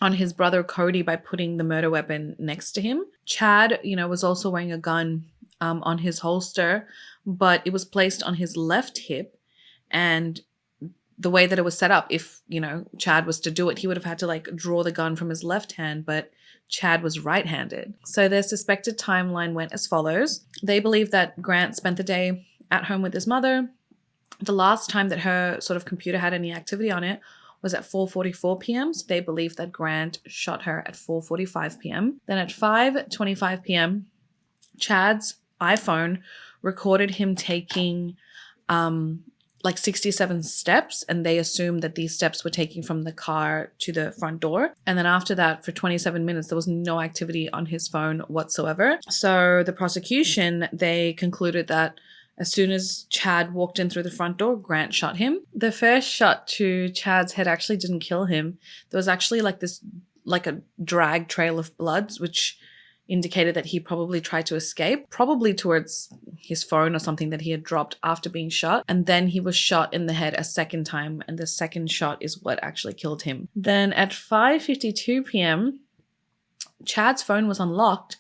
on his brother Cody by putting the murder weapon next to him. Chad, was also wearing a gun on his holster, but it was placed on his left hip, and the way that it was set up, if, Chad was to do it, he would have had to like draw the gun from his left hand, but Chad was right-handed. So their suspected timeline went as follows. They believe that Grant spent the day at home with his mother. The last time that her sort of computer had any activity on it was at 4:44 p.m. So they believe that Grant shot her at 4:45 p.m. Then at 5:25 p.m., Chad's iPhone recorded him taking like 67 steps, and they assumed that these steps were taken from the car to the front door. And then after that, for 27 minutes, there was no activity on his phone whatsoever. So the prosecution, they concluded that as soon as Chad walked in through the front door, Grant shot him. The first shot to Chad's head actually didn't kill him. There was actually like a drag trail of blood, which indicated that he probably tried to escape, probably towards his phone or something that he had dropped after being shot. And then he was shot in the head a second time, and the second shot is what actually killed him. Then at 5:52 p.m., Chad's phone was unlocked,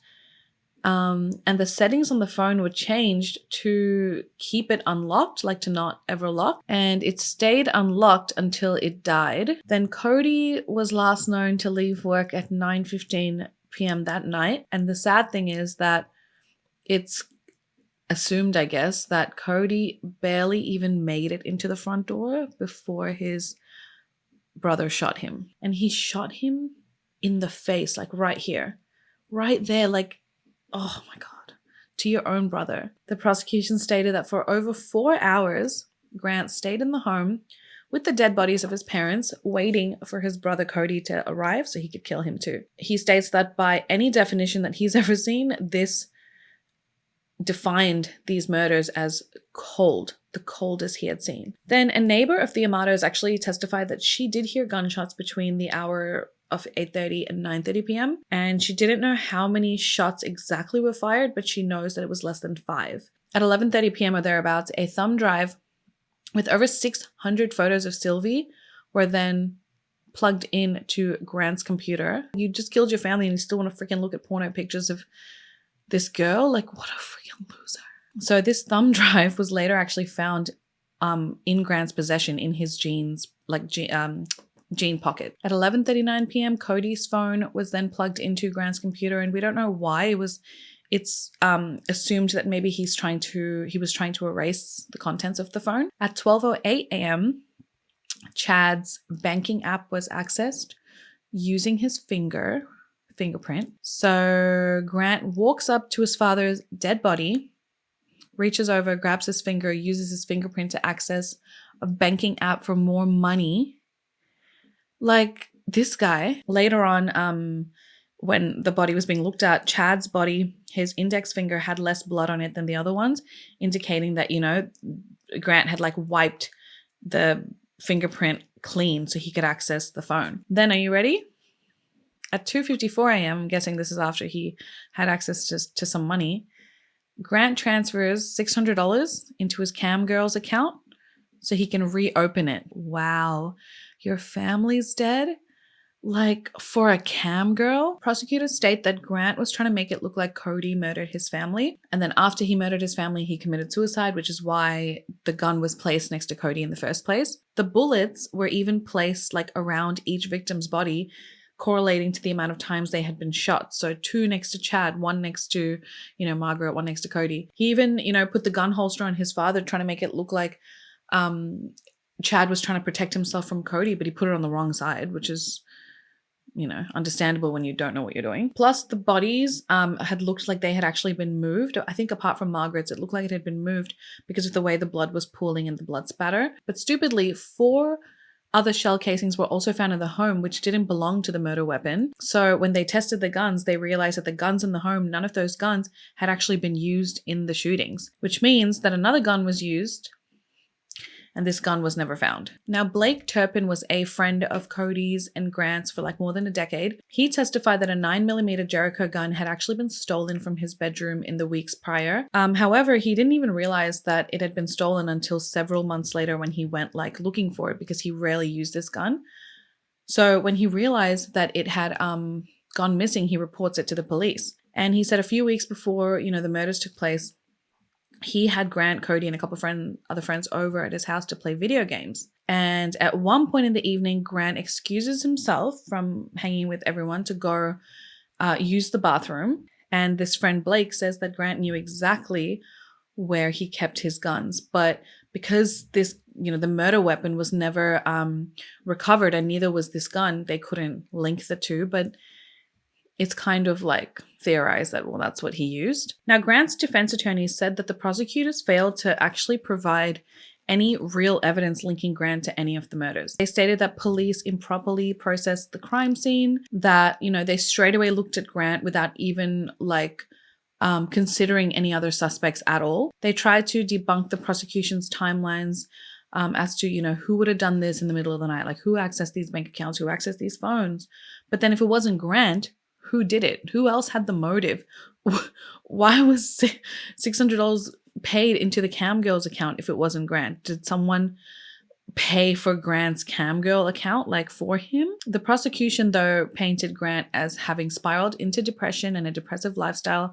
and the settings on the phone were changed to keep it unlocked, like to not ever lock, and it stayed unlocked until it died. Then Cody was last known to leave work at 9:15 p.m. that night, and the sad thing is that it's assumed, I guess, that Cody barely even made it into the front door before his brother shot him. And he shot him in the face, like right here, right there, like, oh my God, to your own brother. The prosecution stated that for over 4 hours, Grant stayed in the home with the dead bodies of his parents, waiting for his brother Cody to arrive so he could kill him too. He states that by any definition that he's ever seen, this defined these murders as cold, the coldest he had seen. Then a neighbor of the Amatos actually testified that she did hear gunshots between the hour of 8:30 and 9:30 p.m. And she didn't know how many shots exactly were fired, but she knows that it was less than 5. At 11:30 p.m. or thereabouts, a thumb drive with over 600 photos of Sylvie were then plugged in to Grant's computer. You just killed your family and you still want to freaking look at porno pictures of this girl? Like, what a freaking loser. So this thumb drive was later actually found in Grant's possession in his jeans, like jean pocket. At 11:39 p.m., Cody's phone was then plugged into Grant's computer, and we don't know why. It's assumed that maybe he was trying to erase the contents of the phone. At 12:08 a.m., Chad's banking app was accessed using his fingerprint. So Grant walks up to his father's dead body, reaches over, grabs his finger, uses his fingerprint to access a banking app for more money. Like, this guy. Later on, when the body was being looked at, Chad's body, his index finger had less blood on it than the other ones, indicating that, Grant had like wiped the fingerprint clean so he could access the phone. Then, are you ready? At 2:54 a.m., I'm guessing this is after he had access to some money, Grant transfers $600 into his cam girl's account so he can reopen it. Wow. Your family's dead? Like, for a cam girl? Prosecutors state that Grant was trying to make it look like Cody murdered his family. And then after he murdered his family, he committed suicide, which is why the gun was placed next to Cody in the first place. The bullets were even placed like around each victim's body, correlating to the amount of times they had been shot. So 2 next to Chad, 1 next to, Margaret, 1 next to Cody. He even, put the gun holster on his father, trying to make it look like Chad was trying to protect himself from Cody, but he put it on the wrong side, which is, understandable when you don't know what you're doing. Plus, the bodies had looked like they had actually been moved. I think apart from Margaret's, it looked like it had been moved because of the way the blood was pooling and the blood spatter. But stupidly, 4 Other shell casings were also found in the home, which didn't belong to the murder weapon. So when they tested the guns, they realized that the guns in the home, none of those guns had actually been used in the shootings, which means that another gun was used and this gun was never found. Now, Blake Turpin was a friend of Codys and Grant's for like more than a decade. He testified that a 9mm Jericho gun had actually been stolen from his bedroom in the weeks prior. However, he didn't even realize that it had been stolen until several months later when he went like looking for it, because he rarely used this gun. So when he realized that it had gone missing, he reports it to the police. And he said a few weeks before, the murders took place, he had Grant, Cody, and a couple of other friends over at his house to play video games. And at one point in the evening, Grant excuses himself from hanging with everyone to go use the bathroom. And this friend Blake says that Grant knew exactly where he kept his guns. But because this, the murder weapon was never recovered, and neither was this gun, they couldn't link the two. But it's kind of like theorized that, well, that's what he used. Now, Grant's defense attorneys said that the prosecutors failed to actually provide any real evidence linking Grant to any of the murders. They stated that police improperly processed the crime scene, that, they straight away looked at Grant without even considering any other suspects at all. They tried to debunk the prosecution's timelines as to, who would have done this in the middle of the night, like who accessed these bank accounts, who accessed these phones. But then if it wasn't Grant, who did it? Who else had the motive? Why was $600 paid into the cam girl's account if it wasn't Grant? Did someone pay for Grant's cam girl account, for him? The prosecution, though, painted Grant as having spiraled into depression and a depressive lifestyle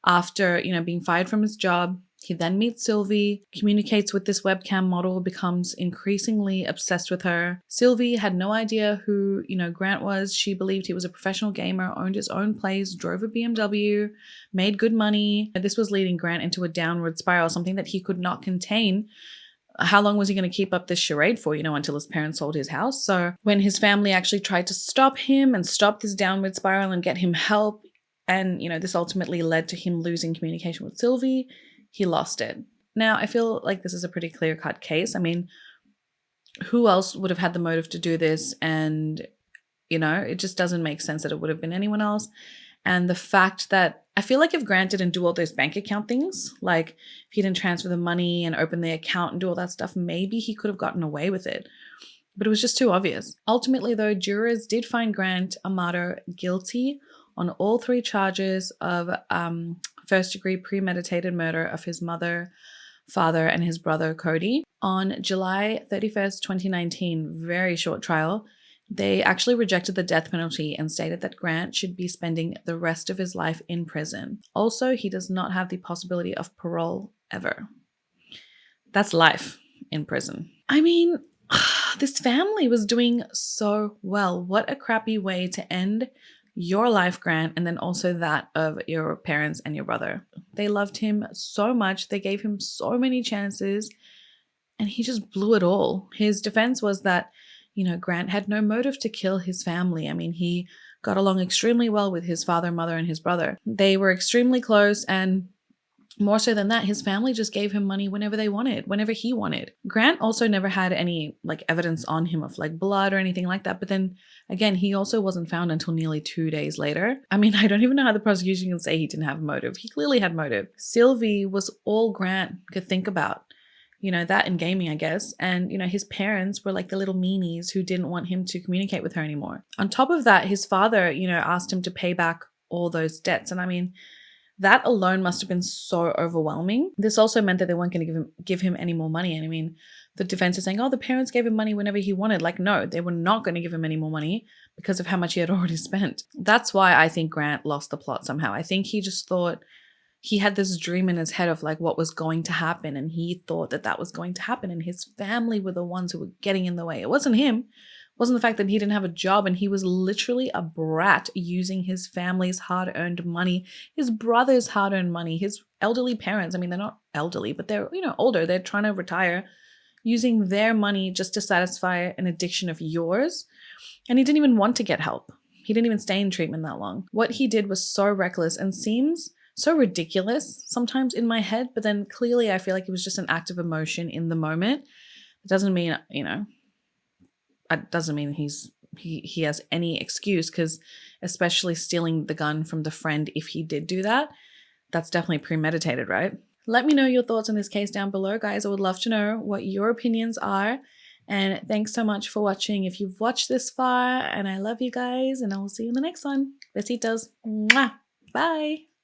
after, being fired from his job. He then meets Sylvie, communicates with this webcam model, becomes increasingly obsessed with her. Sylvie had no idea who, Grant was. She believed he was a professional gamer, owned his own place, drove a BMW, made good money. This was leading Grant into a downward spiral, something that he could not contain. How long was he going to keep up this charade for, until his parents sold his house? So when his family actually tried to stop him and stop this downward spiral and get him help, and, this ultimately led to him losing communication with Sylvie, he lost it. Now, I feel like this is a pretty clear-cut case. I mean, who else would have had the motive to do this? And, it just doesn't make sense that it would have been anyone else. And the fact that I feel like if Grant didn't do all those bank account things, like if he didn't transfer the money and open the account and do all that stuff, maybe he could have gotten away with it. But it was just too obvious. Ultimately, though, jurors did find Grant Amato guilty on all 3 charges of first-degree premeditated murder of his mother, father, and his brother, Cody. On July 31st, 2019, very short trial, they actually rejected the death penalty and stated that Grant should be spending the rest of his life in prison. Also, he does not have the possibility of parole ever. That's life in prison. I mean, this family was doing so well. What a crappy way to end your life, Grant, and then also that of your parents and your brother. They loved him so much. They gave him so many chances, and he just blew it all. His defense was that, Grant had no motive to kill his family. I mean, he got along extremely well with his father, mother, and his brother. They were extremely close, and more so than that, his family just gave him money whenever they wanted, whenever he wanted. Grant also never had any evidence on him of blood or anything like that. But then again, he also wasn't found until nearly 2 days later. I mean, I don't even know how the prosecution can say he didn't have motive. He clearly had motive. Sylvie was all Grant could think about. That in gaming, I guess. And, his parents were like the little meanies who didn't want him to communicate with her anymore. On top of that, his father, asked him to pay back all those debts. And I mean, that alone must have been so overwhelming. This also meant that they weren't going to give him any more money. And I mean, the defense is saying, oh, the parents gave him money whenever he wanted. No, they were not going to give him any more money because of how much he had already spent. That's why I think Grant lost the plot somehow. I think he just thought he had this dream in his head of what was going to happen. And he thought that was going to happen. And his family were the ones who were getting in the way. It wasn't him. It wasn't the fact that he didn't have a job, and he was literally a brat using his family's hard-earned money, his brother's hard-earned money, his elderly parents. I mean, they're not elderly, but they're, older. They're trying to retire, using their money just to satisfy an addiction of yours. And he didn't even want to get help. He didn't even stay in treatment that long. What he did was so reckless and seems so ridiculous sometimes in my head, but then clearly I feel like it was just an act of emotion in the moment. It doesn't mean, It doesn't mean he has any excuse, because especially stealing the gun from the friend, if he did do that, that's definitely premeditated, right? Let me know your thoughts on this case down below, guys. I would love to know what your opinions are. And thanks so much for watching if you've watched this far. And I love you guys, and I will see you in the next one. Besitos. Mwah. Bye.